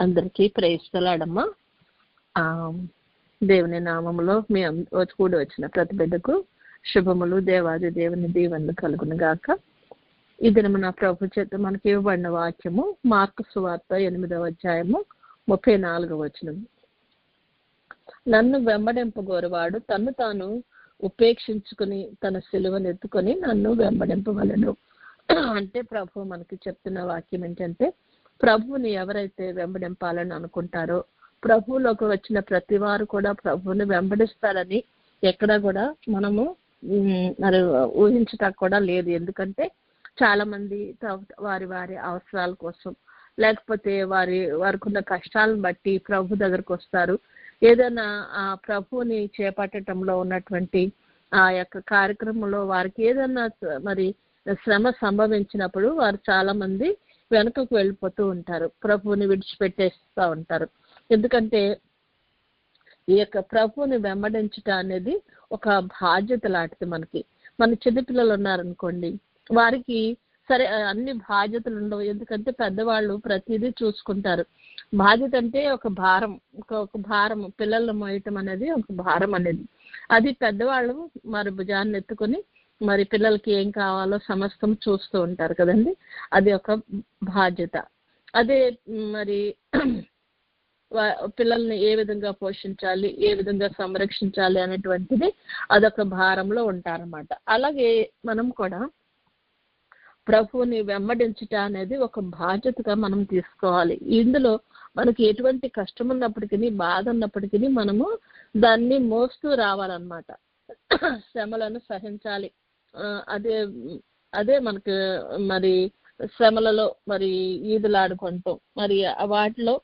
అందరికీ ప్రేస్తలాడమ్మా. దేవుని నామములో మీ కూడి వచ్చిన ప్రతి బిడ్డకు శుభములు, దేవాది దేవుని దీవెనలు కలుగును గాక. ఈ దినము నా ప్రభు చేత మనకి ఇవ్వబడిన వాక్యము మార్కు సువార్త 8వ అధ్యాయము 34వ వచనం. నన్ను వెంబడింపగోరువాడు తన్ను తాను ఉపేక్షించుకుని తన సిలువను ఎత్తుకొని నన్ను వెంబడింపవలెను. అంటే ప్రభు మనకి చెప్తున్న వాక్యం ఏంటంటే, ప్రభువుని ఎవరైతే వెంబడింపాలని అనుకుంటారో, ప్రభువులోకి వచ్చిన ప్రతి వారు కూడా ప్రభువుని వెంబడిస్తారని ఎక్కడా కూడా మనము మరి ఊహించటం కూడా లేదు. ఎందుకంటే చాలా మంది వారి వారి అవసరాల కోసం, లేకపోతే వారికి ఉన్న కష్టాలను బట్టి ప్రభు దగ్గరకు వస్తారు. ఏదైనా ఆ ప్రభువుని చేపట్టడంలో ఉన్నటువంటి ఆ యొక్క కార్యక్రమంలో వారికి ఏదైనా మరి శ్రమ సంభవించినప్పుడు వారు చాలా మంది వెనుకకు వెళ్ళిపోతూ ఉంటారు, ప్రభువుని విడిచిపెట్టేస్తూ ఉంటారు. ఎందుకంటే ఈ యొక్క ప్రభువుని వెంబడించటం అనేది ఒక బాధ్యత లాంటిది. మన చిన్నపిల్లలు ఉన్నారనుకోండి, వారికి సరే అన్ని బాధ్యతలు ఉండవు. ఎందుకంటే పెద్దవాళ్ళు ప్రతిదీ చూసుకుంటారు. బాధ్యత అంటే ఒక భారం, పిల్లలను మోయటం అనేది ఒక భారం అనేది. అది పెద్దవాళ్ళు మరి భుజాన్ని ఎత్తుకొని మరి పిల్లలకి ఏం కావాలో సమస్తం చూస్తూ ఉంటారు కదండి. అది ఒక బాధ్యత. అదే మరి పిల్లల్ని ఏ విధంగా పోషించాలి, ఏ విధంగా సంరక్షించాలి అనేటువంటిది అదొక భారంలో ఉంటారన్నమాట. అలాగే మనం కూడా ప్రభువుని వెంబడించుట అనేది ఒక బాధ్యతగా మనం తీసుకోవాలి. ఇందులో మనకి ఎటువంటి కష్టం ఉన్నప్పటికీ, బాధ ఉన్నప్పటికీ మనము దాన్ని మోస్తూ రావాలన్నమాట. శ్రమలను సహించాలి. అదే మనకు మరి శ్రమలలో మరి ఈదులాడుకుంటాం. మరి వాటిలో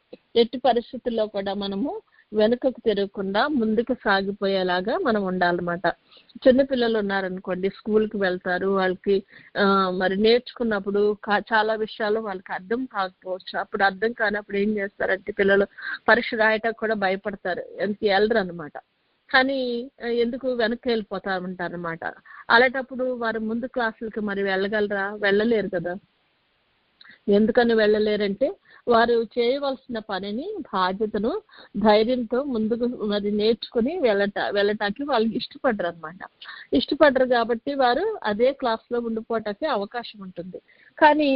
ఎట్టి పరిస్థితుల్లో కూడా మనము వెనుకకు తిరగకుండా ముందుకు సాగిపోయేలాగా మనం ఉండాలన్నమాట. చిన్నపిల్లలు ఉన్నారనుకోండి, స్కూల్కి వెళ్తారు. వాళ్ళకి మరి నేర్చుకున్నప్పుడు చాలా విషయాలు వాళ్ళకి అర్థం కాకపోవచ్చు. అప్పుడు అర్థం కానప్పుడు ఏం చేస్తారంటే పిల్లలు పరీక్ష రాయటానికి కూడా భయపడతారు, వెళ్ళరు అనమాట. కానీ ఎందుకు వెనక్కి వెళ్ళిపోతా ఉంటారనమాట. అలాంటప్పుడు వారు ముందు క్లాసులకి మరి వెళ్ళలేరు కదా. ఎందుకని వెళ్ళలేరంటే వారు చేయవలసిన పనిని, బాధ్యతను ధైర్యంతో ముందుకు మరి నేర్చుకుని వెళ్ళటానికి వాళ్ళు ఇష్టపడరు కాబట్టి వారు అదే క్లాస్లో ఉండిపోవటానికి అవకాశం ఉంటుంది. కానీ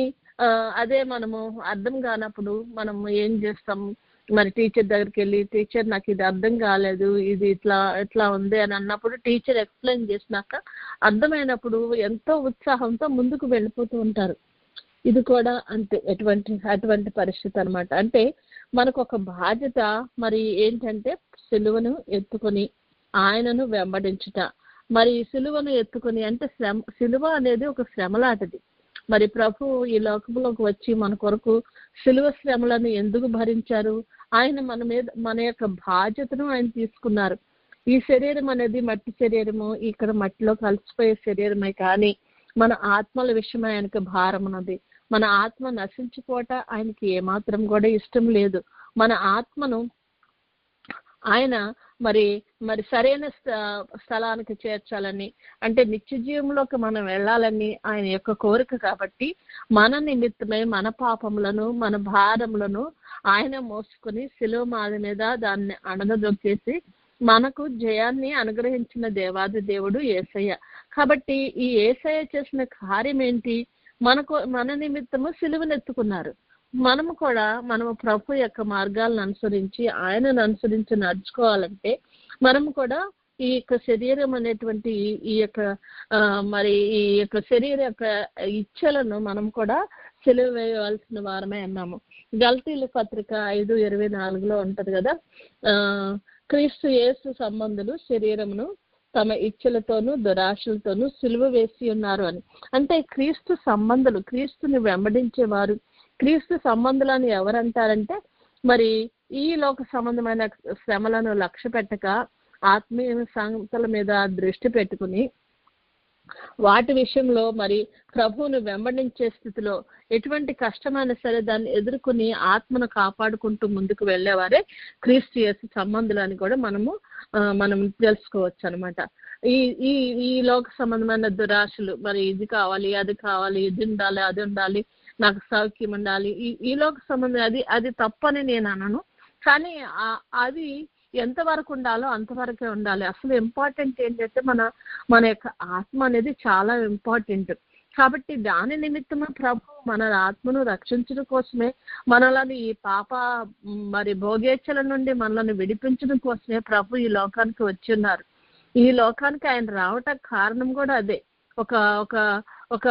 అదే మనము అర్థం కానప్పుడు మనం ఏం చేస్తాం, మరి టీచర్ దగ్గరికి వెళ్ళి, టీచర్ నాకు ఇది అర్థం కాలేదు, ఇది ఇట్లా ఉంది అని అన్నప్పుడు టీచర్ ఎక్స్ప్లెయిన్ చేసినాక అర్థమైనప్పుడు ఎంతో ఉత్సాహంతో ముందుకు వెళ్ళిపోతూ ఉంటారు. ఇది కూడా అంతే, అటువంటి పరిస్థితి అనమాట. అంటే మనకు ఒక బాధ్యత మరి ఏంటంటే సిలువను ఎత్తుకొని ఆయనను వెంబడించుట. మరి సిలువను ఎత్తుకొని అంటే సిలువ అనేది ఒక శ్రమలాంటిది. మరి ప్రభు ఈ లోకంలోకి వచ్చి మన కొరకు సిలువ శ్రమలను ఎందుకు భరించారు? ఆయన మన యొక్క బాధ్యతను ఆయన తీసుకున్నారు. ఈ శరీరం అనేది మట్టి శరీరము, ఇక్కడ మట్టిలో కలిసిపోయే శరీరమే. కానీ మన ఆత్మల విషయమే ఆయనకు భారం ఉన్నది. మన ఆత్మ నశించిపోవట ఆయనకి ఏమాత్రం కూడా ఇష్టం లేదు. మన ఆత్మను ఆయన మరి సరైన స్థలానికి చేర్చాలని, అంటే నిత్య జీవంలోకి మనం వెళ్ళాలని ఆయన యొక్క కోరిక. కాబట్టి మన నిమిత్తమై మన పాపములను, మన భారములను ఆయన మోసుకొని శిలువ మాది మీద దాన్ని అణగదొక్కేసి మనకు జయాన్ని అనుగ్రహించిన దేవాది దేవుడు యేసయ్య. కాబట్టి ఈ యేసయ్య చేసిన కార్యం ఏంటి? మన నిమిత్తము సిలువనెత్తుకున్నారు. మనము కూడా ప్రభు యొక్క మార్గాలను అనుసరించి, ఆయనను అనుసరించి నడుచుకోవాలంటే మనము కూడా ఈ యొక్క శరీరం అనేటువంటి ఈ యొక్క శరీర యొక్క ఇచ్చలను మనం కూడా సిలువ వేయవలసిన వారమే అన్నాము. గల్తీల పత్రిక 5:24 ఉంటది కదా, క్రీస్తు యేసు సంబంధులు శరీరమును తమ ఇచ్చలతోనూ దురాశలతోనూ సిలువ వేసి ఉన్నారు అని. అంటే క్రీస్తు సంబంధులు, క్రీస్తుని వెంబడించేవారు, క్రీస్తు సంబంధులని ఎవరంటారంటే మరి ఈ లోక సంబంధమైన శ్రమలను లక్ష్య పెట్టక ఆత్మీయ సంగతుల మీద దృష్టి పెట్టుకుని వాటి విషయంలో మరి ప్రభువును వెంబడించే స్థితిలో ఎటువంటి కష్టమైనా సరే దాన్ని ఎదుర్కొని ఆత్మను కాపాడుకుంటూ ముందుకు వెళ్ళేవారే క్రీస్తు యేసు సంబంధులు అని కూడా మనం తెలుసుకోవచ్చు అనమాట. ఈ లోక సంబంధమైన దురాశలు, మరి ఇది కావాలి, అది కావాలి, ఇది ఉండాలి, అది ఉండాలి, నాకు సౌఖ్యం ఉండాలి, ఈ లోక సంబంధం అది తప్పని నేను అనను. కానీ అది ఎంతవరకు ఉండాలో అంతవరకే ఉండాలి. అసలు ఇంపార్టెంట్ ఏంటంటే మన యొక్క ఆత్మ అనేది చాలా ఇంపార్టెంట్. కాబట్టి దాని నిమిత్తమే ప్రభు మన ఆత్మను రక్షించడం కోసమే, మనలని ఈ పాప భోగేచ్ఛల నుండి మనల్ని విడిపించడం కోసమే ప్రభు ఈ లోకానికి వచ్చి ఉన్నారు. ఈ లోకానికి ఆయన రావటానికి కారణం కూడా అదే. ఒక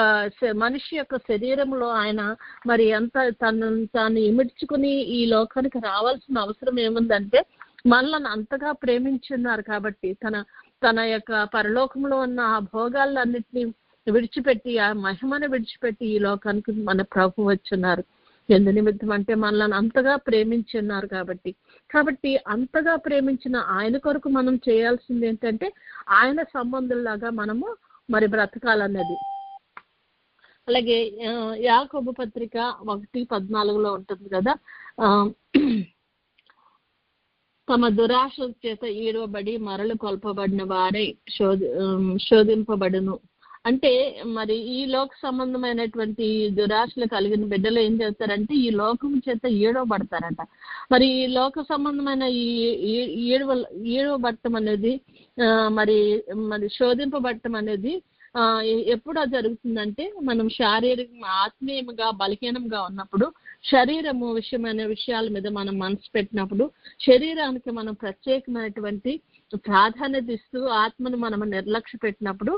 మనిషి యొక్క శరీరంలో ఆయన ఎంత తాను ఇమిడ్చుకుని ఈ లోకానికి రావాల్సిన అవసరం ఏముందంటే, మనల్ని అంతగా ప్రేమించున్నారు కాబట్టి తన యొక్క పరలోకంలో ఉన్న ఆ భోగాలన్నిటినీ విడిచిపెట్టి, ఆ మహిమను విడిచిపెట్టి ఈ లోకానికి మన ప్రభు వచ్చున్నారు. ఎందు నిమిత్తం అంటే మనల్ని అంతగా ప్రేమించున్నారు కాబట్టి అంతగా ప్రేమించిన ఆయన కొరకు మనం చేయాల్సింది ఏంటంటే, ఆయన సంబంధుల్లాగా మనము బ్రతకాలన్నది. అలాగే యాకోబు పత్రిక 1:14 ఉంటుంది కదా, తమ దురాశ చేత ఈడవబడి మరలు కొల్పబడిన వారే శోధింపబడును. అంటే ఈ లోక సంబంధమైనటువంటి దురాశలు కలిగిన బిడ్డలు ఏం చేస్తారంటే ఈ లోకం చేత ఈడవబడతారట. ఈ లోక సంబంధమైన ఈడవబడటం అనేది శోధింపబడటం అనేది ఎప్పుడు జరుగుతుందంటే, మనం శారీరకంగా ఆత్మీయంగా బలహీనంగా ఉన్నప్పుడు, శరీరము విషయాల మీద మనం మనసు పెట్టినప్పుడు, శరీరానికి మనం ప్రత్యేకమైనటువంటి ప్రాధాన్యత ఇస్తూ ఆత్మను మనం నిర్లక్ష్య పెట్టినప్పుడు,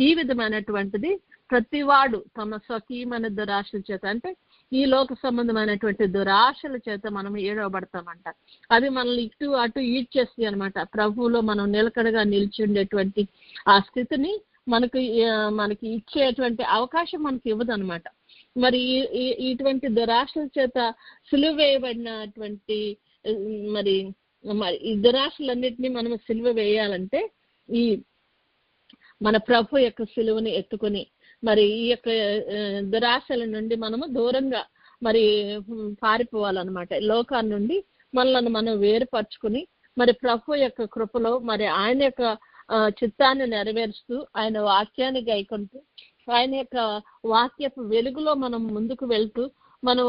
ఈ విధమైనటువంటిది ప్రతివాడు తమ స్వకీయమైన దురాశల చేత, అంటే ఈ లోక సంబంధమైనటువంటి దురాశల చేత మనం ఏడవబడతామంట. అవి మనల్ని ఇటు అటు ఈడ్చేస్తాయి అనమాట. ప్రభువులో మనం నిలకడగా నిలిచి ఉండేటువంటి ఆ స్థితిని మనకి ఇచ్చేటువంటి అవకాశం మనకి ఇవ్వదు అనమాట. ఇటువంటి దురాశల చేత సిలువ వేయబడినటువంటి ఈ దురాశలన్నిటినీ మనం సిలువ వేయాలంటే మన ప్రభు యొక్క సిలువని ఎత్తుకొని ఈ యొక్క దురాశల నుండి మనము దూరంగా పారిపోవాలన్నమాట. లోకాన్ని నుండి మనల్ని మనం వేరుపరుచుకుని ప్రభు యొక్క కృపలో ఆయన యొక్క చిత్తాన్ని నెరవేరుస్తూ, ఆయన వాక్యాన్ని గైకొంటూ, ఆయన యొక్క వాక్యపు వెలుగులో మనం ముందుకు వెళ్తూ, మనం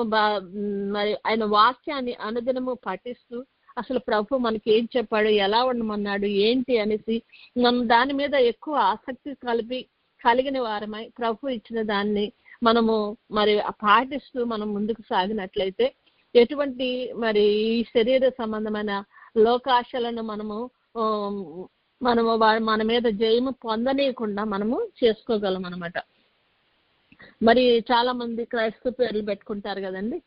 ఆయన వాక్యాన్ని అనుదినము పఠిస్తూ, అసలు ప్రభు మనకి ఏం చెప్పాడు, ఎలా ఉండమన్నాడు, ఏంటి అనేసి మనం దాని మీద ఎక్కువ ఆసక్తి కలిగిన వారమై ప్రభు ఇచ్చిన దాన్ని మనము పాటిస్తూ మనం ముందుకు సాగినట్లయితే, ఎటువంటి ఈ శరీర సంబంధమైన లోకాశలను మన మీద జయము పొందనీయకుండా మనము చేసుకోగలం అనమాట. చాలా మంది క్రైస్తవ పేర్లు పెట్టుకుంటారు కదండి,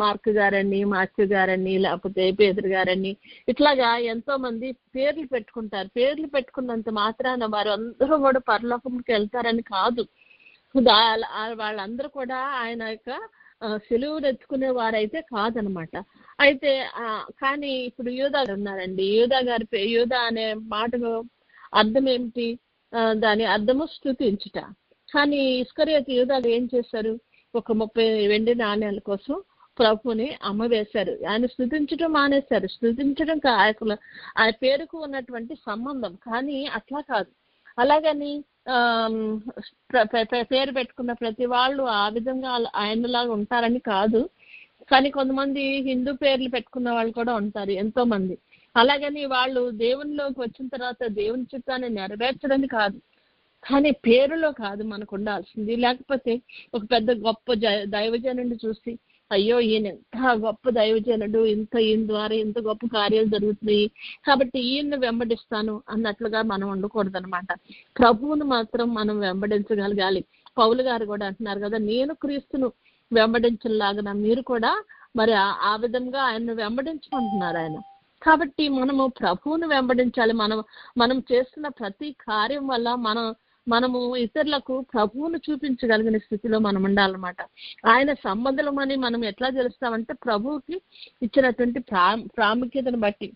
మార్క్ గారని, మాథ్యూ గారని, లేకపోతే పేతురు గారని, ఇట్లాగా ఎంతో మంది పేర్లు పెట్టుకుంటారు. పేర్లు పెట్టుకున్నంత మాత్రాన వారు అందరూ కూడా పరలోకంకి వెళ్తారని కాదు. వాళ్ళందరూ కూడా ఆయన యొక్క సిలువను ఎత్తుకునే వారైతే కాదనమాట. అయితే కానీ ఇప్పుడు యూదా ఉన్నారండి. యూదా అనే మాటకు అర్థం ఏమిటి? దాని అర్థము స్తుతించుట. కానీ ఇస్కరియోతు యూదా ఏం చేశారు? ఒక 30 వెండి నాణ్యాల కోసం ప్రభుని అమ్మవేశారు. ఆయన స్తుతించడం మానేశారు. స్తుతించడం ఆయన పేరుకు ఉన్నటువంటి సంబంధం. కానీ అట్లా కాదు. అలాగని పేరు పెట్టుకున్న ప్రతి వాళ్ళు ఆ విధంగా ఆయనలాగా ఉంటారని కాదు. కానీ కొంతమంది హిందూ పేర్లు పెట్టుకున్న వాళ్ళు కూడా ఉంటారు, ఎంతో మంది. అలాగని వాళ్ళు దేవునిలోకి వచ్చిన తర్వాత దేవుని చిత్తాన్ని నెరవేర్చడానికి కాదు, కానీ పేరులో కాదు మనకు ఉండాల్సింది. లేకపోతే ఒక పెద్ద గొప్ప దైవజనుడిని చూసి, అయ్యో ఈయన ఎంత గొప్ప దైవజనుడు, ఈయన ద్వారా ఇంత గొప్ప కార్యాలు జరుగుతున్నాయి కాబట్టి ఈయన్ని వెంబడిస్తాను అన్నట్లుగా మనం ఉండకూడదు అనమాట. ప్రభువును మాత్రం మనం వెంబడించగలగాలి. పౌలు గారు కూడా అంటున్నారు కదా, నేను క్రీస్తును వెంబడించలాగా మీరు కూడా ఆ విధంగా ఆయన్ను వెంబడించుకుంటున్నారు ఆయన. కాబట్టి మనము ప్రభువును వెంబడించాలి. మనం చేస్తున్న ప్రతి కార్యం వల్ల మనము ఇతరులకు ప్రభువును చూపించగలిగిన స్థితిలో మనం ఉండాలన్నమాట. ఆయన సంబంధులమని మనం ఎట్లా తెలుస్తామంటే, ప్రభువుకి ఇచ్చినటువంటి ప్రాముఖ్యతను బట్టి,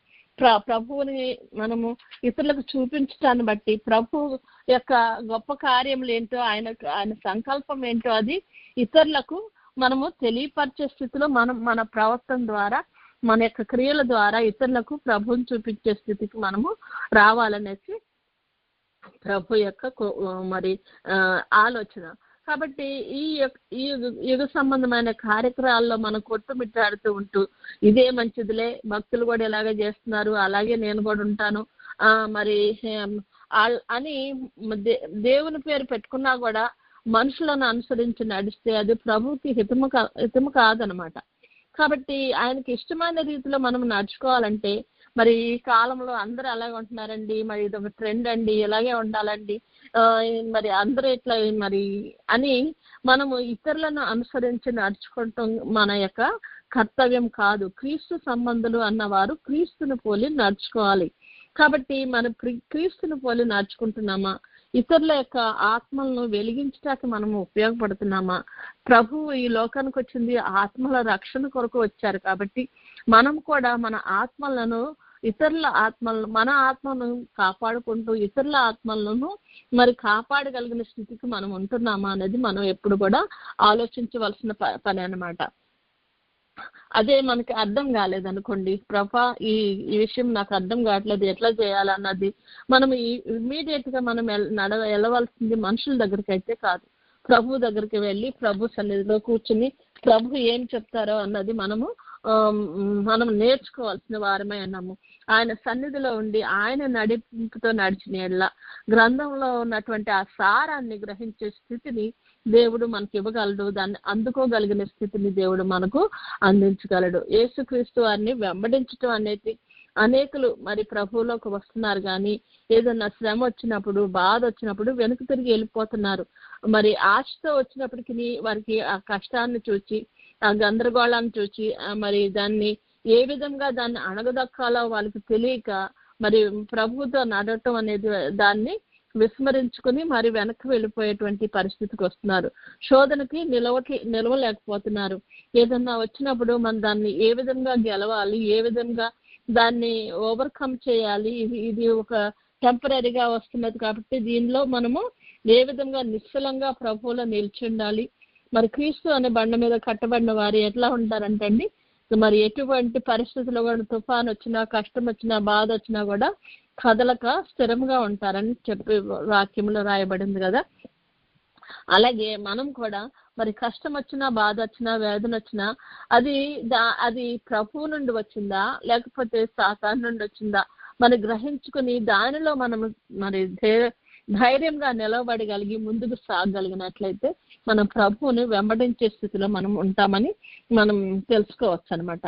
ప్రభువుని మనము ఇతరులకు చూపించడాన్ని బట్టి, ప్రభు యొక్క గొప్ప కార్యములు ఏంటో, ఆయన సంకల్పం ఏంటో అది ఇతరులకు మనము తెలియపరిచే స్థితిలో మన ప్రవర్తన ద్వారా, మన యొక్క క్రియల ద్వారా ఇతరులకు ప్రభువుని చూపించే స్థితికి మనము రావాలనేసి ప్రభు యొక్క ఆలోచన. కాబట్టి ఈ యుగ సంబంధమైన కార్యక్రమాల్లో మనం కొట్టుమిట్టాడుతూ ఉంటూ ఇదే మంచిదిలే, భక్తులు కూడా ఇలాగే చేస్తున్నారు, అలాగే నేను కూడా ఉంటాను మరి అని దేవుని పేరు పెట్టుకున్నా కూడా మనుషులను అనుసరించి నడిస్తే అది ప్రభువుకి హితము కాదనమాట. కాబట్టి ఆయనకి ఇష్టమైన రీతిలో మనం నడుచుకోవాలంటే మరి ఈ కాలంలో అందరూ అలాగే ఉంటున్నారండి, మరి ఇది ఒక ట్రెండ్ అండి, ఇలాగే ఉండాలండి, మరి అందరూ ఇట్లా మరి అని మనము ఇతరులను అనుసరించి నడుచుకోవటం మన యొక్క కర్తవ్యం కాదు. క్రీస్తు సంబంధులు అన్నవారు క్రీస్తుని పోలి నడుచుకోవాలి. కాబట్టి మనం క్రీస్తుని పోలి నడుచుకుంటున్నామా? ఇతరుల యొక్క ఆత్మలను వెలిగించడానికి మనము ఉపయోగపడుతున్నామా? ప్రభువు ఈ లోకానికి వచ్చింది ఆత్మల రక్షణ కొరకు వచ్చారు. కాబట్టి మనం కూడా మన ఆత్మలను మన ఆత్మను కాపాడుకుంటూ ఇతరుల ఆత్మలను మరి కాపాడగలిగిన స్థితికి మనం ఉంటున్నామా అనేది మనం ఎప్పుడు కూడా ఆలోచించవలసిన పని అన్నమాట. అదే మనకి అర్థం కాలేదనుకోండి, ప్రభా ఈ విషయం నాకు అర్థం కావట్లేదు, ఎట్లా చేయాలన్నది మనం ఇమ్మీడియట్ గా మనం వెళ్ళవలసింది మనుషుల దగ్గరికి అయితే కాదు, ప్రభు దగ్గరికి వెళ్ళి ప్రభు సన్నిధిలో కూర్చుని ప్రభు ఏం చెప్తారో అన్నది మనం నేర్చుకోవాల్సిన వారమే అన్నాము. ఆయన సన్నిధిలో ఉండి ఆయన నడిపింపుతో నడిచిన ఎడల గ్రంథంలో ఉన్నటువంటి ఆ సారాన్ని గ్రహించే స్థితిని దేవుడు మనకి ఇవ్వగలడు. దాన్ని అందుకోగలిగిన స్థితిని దేవుడు మనకు అందించగలడు. యేసుక్రీస్తు వారిని వెంబడించడం అనేది అనేకులు మరి ప్రభువులోకి వస్తున్నారు, కానీ ఏదన్నా శ్రమ వచ్చినప్పుడు, బాధ వచ్చినప్పుడు వెనుక తిరిగి వెళ్ళిపోతున్నారు. మరి ఆశతో వచ్చినప్పటికీ వారికి ఆ కష్టాన్ని చూచి, ఆ గందరగోళాన్ని చూచి, మరి దాన్ని ఏ విధంగా దాన్ని అణగదొక్కాలో వాళ్ళకి తెలియక మరి ప్రభువుతో నడవటం అనేది దాన్ని విస్మరించుకుని మరి వెనక్కి వెళ్ళిపోయేటువంటి పరిస్థితికి వస్తున్నారు. శోధనకి నిలవలేకపోతున్నారు. ఏదన్నా వచ్చినప్పుడు మనం దాన్ని ఏ విధంగా గెలవాలి, ఏ విధంగా దాన్ని ఓవర్కమ్ చేయాలి, ఇది ఒక టెంపరీగా వస్తున్నది కాబట్టి దీనిలో మనము ఏ విధంగా నిశ్చలంగా ప్రభువులో నిలిచి ఉండాలి. మరి క్రీస్తు అనే బండ మీద కట్టబడిన వారు ఎట్లా ఉంటారంటండి, మరి ఎటువంటి పరిస్థితుల్లో కూడా తుఫాన్ వచ్చినా, కష్టం వచ్చినా, బాధ వచ్చినా కూడా కదలక స్థిరంగా ఉంటారని చెప్పి వాక్యంలో రాయబడింది కదా. అలాగే మనం కూడా మరి కష్టం వచ్చినా, బాధ వచ్చినా, వేదన వచ్చినా అది ప్రభువు నుండి వచ్చిందా లేకపోతే సాతాను నుండి వచ్చిందా మరి గ్రహించుకుని దానిలో మనము మరి ధైర్యంగా నిలబడగలిగి ముందుకు సాగగలిగినట్లయితే మనం ప్రభువుని వెంబడించే స్థితిలో మనం ఉంటామని మనం తెలుసుకోవచ్చు అనమాట.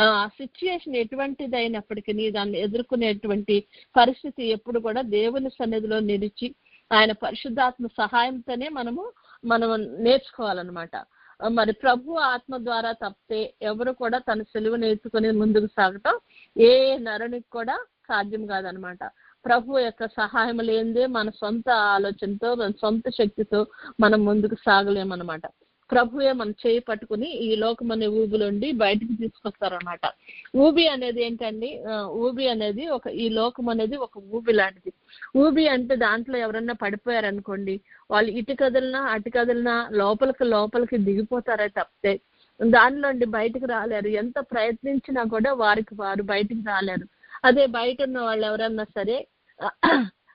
ఆ సిచ్యుయేషన్ ఎటువంటిది అయినప్పటికీ దాన్ని ఎదుర్కొనేటువంటి పరిస్థితి ఎప్పుడు కూడా దేవుని సన్నిధిలో నిలిచి ఆయన పరిశుద్ధాత్మ సహాయంతోనే మనం నేర్చుకోవాలన్నమాట. మరి ప్రభు ఆత్మ ద్వారా తప్పితే ఎవరు కూడా తన సెలవును ఎత్తుకొని ముందుకు సాగటం ఏ నరునికి కూడా సాధ్యం కాదనమాట. ప్రభు యొక్క సహాయం లేనిదే మన సొంత ఆలోచనతో, మన సొంత శక్తితో మనం ముందుకు సాగలేమన్నమాట. ప్రభువే మన చేయి పట్టుకుని ఈ లోకమనే ఊబిలోండి బయటికి తీసుకొస్తారనమాట. ఊబి అనేది ఏంటండి, ఊబి అనేది ఈ లోకం అనేది ఒక ఊబి లాంటిది. ఊబి అంటే దాంట్లో ఎవరన్నా పడిపోయారనుకోండి, వాళ్ళు ఇటు కదిలినా అటు కదిలినా లోపలికి దిగిపోతారే తప్పితే దానిలోండి బయటకు రాలేరు. ఎంత ప్రయత్నించినా కూడా వారు బయటికి రాలేరు. అదే బయట ఉన్న వాళ్ళు ఎవరన్నా సరే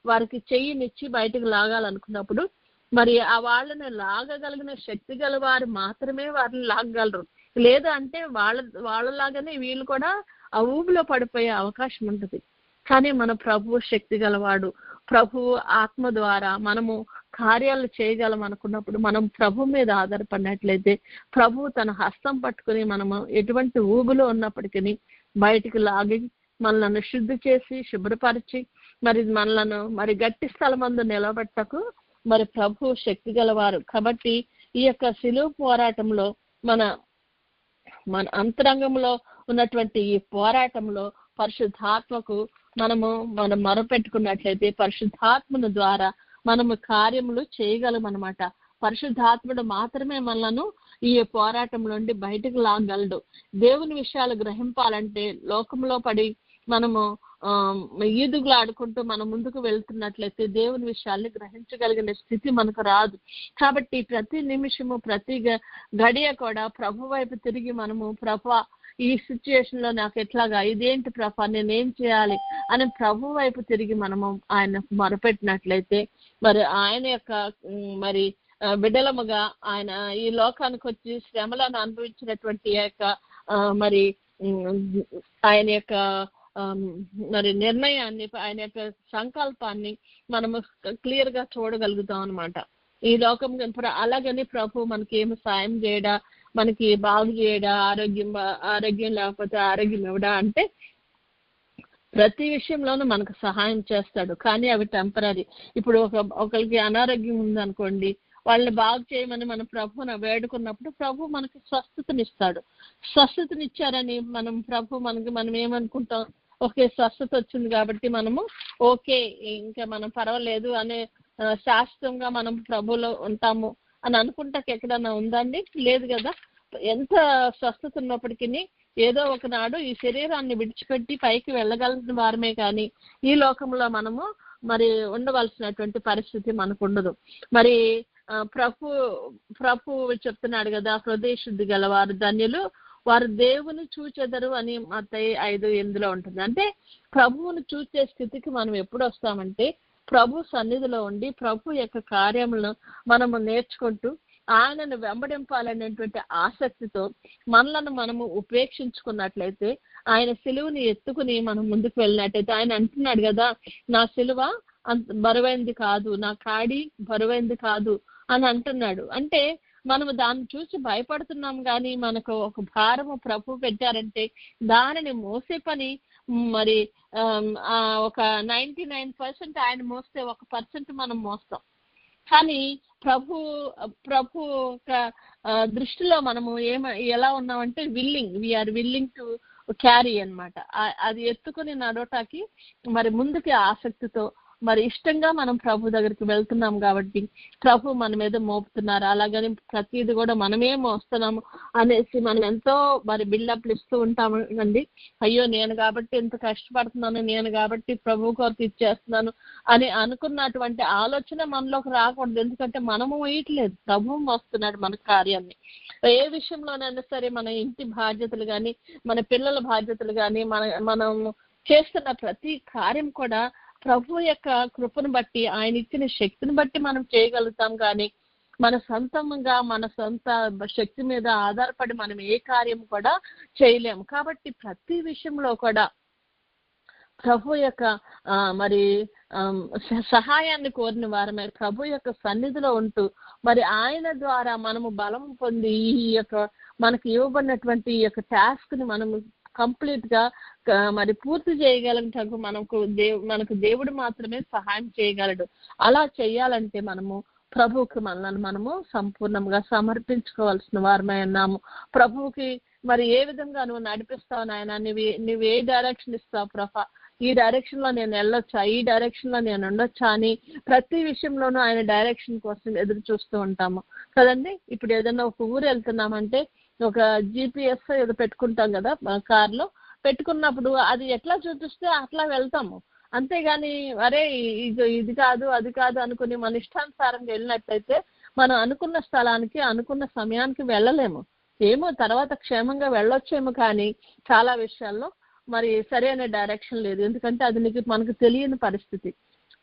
వారికి చెయ్యినిచ్చి బయటకు లాగాలనుకున్నప్పుడు మరి ఆ వాళ్ళని లాగగలిగిన శక్తి గల వారు మాత్రమే వారిని లాగగలరు. లేదా అంటే వాళ్ళలాగానే వీళ్ళు కూడా ఆ ఊబిలో పడిపోయే అవకాశం ఉంటుంది. కానీ మన ప్రభువు శక్తి గలవాడు. ప్రభువు ఆత్మ ద్వారా మనము కార్యాలు చేయగలం అనుకున్నప్పుడు మనం ప్రభు మీద ఆధారపడినట్లయితే ప్రభువు తన హస్తం పట్టుకుని మనము ఎటువంటి ఊబిలో ఉన్నప్పటికీ బయటికి లాగి మనలను శుద్ధి చేసి శుభ్రపరిచి మరి మనలను మరి గట్టి స్థలమందు నిలబెట్టకు మరి ప్రభు శక్తి గలవారు. కాబట్టి ఈ యొక్క సిలువ పోరాటంలో మన అంతరంగంలో ఉన్నటువంటి ఈ పోరాటంలో పరిశుద్ధాత్మకు మనం మొరపెట్టుకున్నట్లయితే పరిశుద్ధాత్మను ద్వారా మనము కార్యములు చేయగలమన్నమాట. పరిశుద్ధాత్ముడు మాత్రమే మనలను ఈ పోరాటం నుండి బయటకు లాగలడు. దేవుని విషయాలు గ్రహింపాలంటే లోకంలో పడి మనము ఈదుగులాడుకుంటూ మనం ముందుకు వెళ్తున్నట్లయితే దేవుని విషయాల్ని గ్రహించగలిగిన స్థితి మనకు రాదు. కాబట్టి ప్రతి నిమిషము ప్రతి గడియ కూడా ప్రభు వైపు తిరిగి మనము ప్రభా ఈ సిచ్యుయేషన్ లో నాకు ఎట్లాగా, ఇదేంటి ప్రభా, నేనేం చేయాలి అని ప్రభు వైపు తిరిగి మనము ఆయన మొరపెట్టినట్లయితే మరి ఆయన యొక్క మరి బిడలముగా ఆయన ఈ లోకానికి వచ్చి శ్రమలను అనుభవించినటువంటి యొక్క మరి ఆయన యొక్క మరి నిర్ణయాన్ని, ఆయన యొక్క సంకల్పాన్ని మనము క్లియర్ గా చూడగలుగుతాం అనమాట. ఈ లోకం అలాగని ప్రభు మనకి ఏమి సాయం చేయడా, మనకి బాగు చేయడా, ఆరోగ్యం లేకపోతే ఆరోగ్యం ఇవ్వడా అంటే ప్రతి విషయంలోనూ మనకు సహాయం చేస్తాడు. కానీ అవి టెంపరీ. ఇప్పుడు ఒకరికి అనారోగ్యం ఉందనుకోండి, వాళ్ళని బాగు చేయమని మనం ప్రభువుని వేడుకున్నప్పుడు ప్రభు మనకి స్వస్థతనిస్తాడు. స్వస్థతనిచ్చారని మనం ఏమనుకుంటాం, ఓకే స్వస్థత వచ్చింది కాబట్టి మనము ఓకే ఇంకా మనం పర్వాలేదు అనే శాశ్వతంగా మనం ప్రభులో ఉంటాము అని అనుకుంటాక ఎక్కడన్నా ఉందండి? లేదు కదా. ఎంత స్వస్థత ఉన్నప్పటికీ ఏదో ఒకనాడు ఈ శరీరాన్ని విడిచిపెట్టి పైకి వెళ్ళగలిగిన వారమే కానీ ఈ లోకంలో మనము మరి ఉండవలసినటువంటి పరిస్థితి మనకు ఉండదు. మరి ప్రభు చెప్తున్నాడు కదా, హృదయ శుద్ధి గలవారు ధన్యులు, వారు దేవుని చూచెదరు అని మత్తయి 5:8 ఉంటుంది. అంటే ప్రభువుని చూచే స్థితికి మనం ఎప్పుడు వస్తామంటే ప్రభు సన్నిధిలో ఉండి ప్రభు యొక్క కార్యములను మనము నేర్చుకుంటూ ఆయనను వెంబడింపాలనేటువంటి ఆసక్తితో మనలను మనము ఉపేక్షించుకున్నట్లయితే, ఆయన సిలువని ఎత్తుకుని మనం ముందుకు వెళ్ళినట్టయితే, ఆయన అంటున్నాడు కదా, నా సిలువ అంత బరువైంది కాదు, నా కాడి బరువైంది కాదు అని అంటున్నాడు. అంటే మనము దాన్ని చూసి భయపడుతున్నాం కానీ మనకు ఒక భారము ప్రభు పెట్టారంటే దానిని మోసే పని మరి ఒక 99% ఆయన మోస్తే 1% మనం మోస్తాం. కానీ ప్రభు దృష్టిలో మనము ఎలా ఉన్నామంటే వీఆర్ విల్లింగ్ టు క్యారీ అన్నమాట. అది ఎత్తుకుని నడవటానికి మరి ముందుకి ఆసక్తితో మరి ఇష్టంగా మనం ప్రభు దగ్గరికి వెళ్తున్నాం కాబట్టి ప్రభు మన మీద మోపుతున్నారు. అలాగని ప్రతిది కూడా మనమే మోస్తున్నాము అనేసి మనం ఎంతో మరి బిల్డప్లు ఇస్తూ ఉంటాము అండి. అయ్యో నేను కాబట్టి ఎంత కష్టపడుతున్నాను, నేను కాబట్టి ప్రభు కొరకు ఇచ్చేస్తున్నాను అని అనుకున్నటువంటి ఆలోచన మనలోకి రాకూడదు. ఎందుకంటే మనము వేయట్లేదు, ప్రభువు మోస్తున్నాడు మన కార్యాన్ని. ఏ విషయంలోనైనా సరే మన ఇంటి బాధ్యతలు కానీ, మన పిల్లల బాధ్యతలు కానీ, మనం చేస్తున్న ప్రతి కార్యం కూడా ప్రభు యొక్క కృపను బట్టి, ఆయన ఇచ్చిన శక్తిని బట్టి మనం చేయగలుగుతాం. కానీ మన సొంత శక్తి మీద ఆధారపడి మనం ఏ కార్యం కూడా చేయలేము. కాబట్టి ప్రతి విషయంలో కూడా ప్రభు యొక్క మరి సహాయాన్ని కోరిన వారమే ప్రభు యొక్క సన్నిధిలో ఉంటూ మరి ఆయన ద్వారా మనము బలం పొంది ఈ యొక్క మనకు ఇవ్వబడినటువంటి ఈ యొక్క టాస్క్ ని మనము కంప్లీట్ గా మరి పూర్తి చేయగలిగినట్టు మనకు దేవుడు మాత్రమే సహాయం చేయగలడు. అలా చేయాలంటే మనము ప్రభువుకి మనల్ని మనము సంపూర్ణంగా సమర్పించుకోవాల్సిన వారమై ఉన్నాము. ప్రభువుకి మరి ఏ విధంగా నువ్వు నడిపిస్తావు నాయన, నువ్వు ఏ డైరెక్షన్ ఇస్తావు ప్రభా, ఈ డైరెక్షన్ లో నేను వెళ్ళొచ్చా, ఈ డైరెక్షన్ లో నేను ఉండొచ్చా అని ప్రతి విషయంలోనూ ఆయన డైరెక్షన్ కోసం ఎదురు చూస్తూ ఉంటాము కదండి. ఇప్పుడు ఏదైనా ఒక ఊరు వెళ్తున్నామంటే ఒక GPS ఏదో పెట్టుకుంటాం కదా కార్లో, పెట్టుకున్నప్పుడు అది ఎట్లా చూపిస్తే అట్లా వెళ్తాము. అంతేగాని అరే ఇది కాదు అది కాదు అనుకుని మన ఇష్టానుసారంగా వెళ్ళినట్లయితే మనం అనుకున్న స్థలానికి అనుకున్న సమయానికి వెళ్ళలేము. ఏమో తర్వాత క్షేమంగా వెళ్ళొచ్చేమో కానీ చాలా విషయాల్లో మరి సరైన డైరెక్షన్ లేదు. ఎందుకంటే అది మనకు తెలియని పరిస్థితి.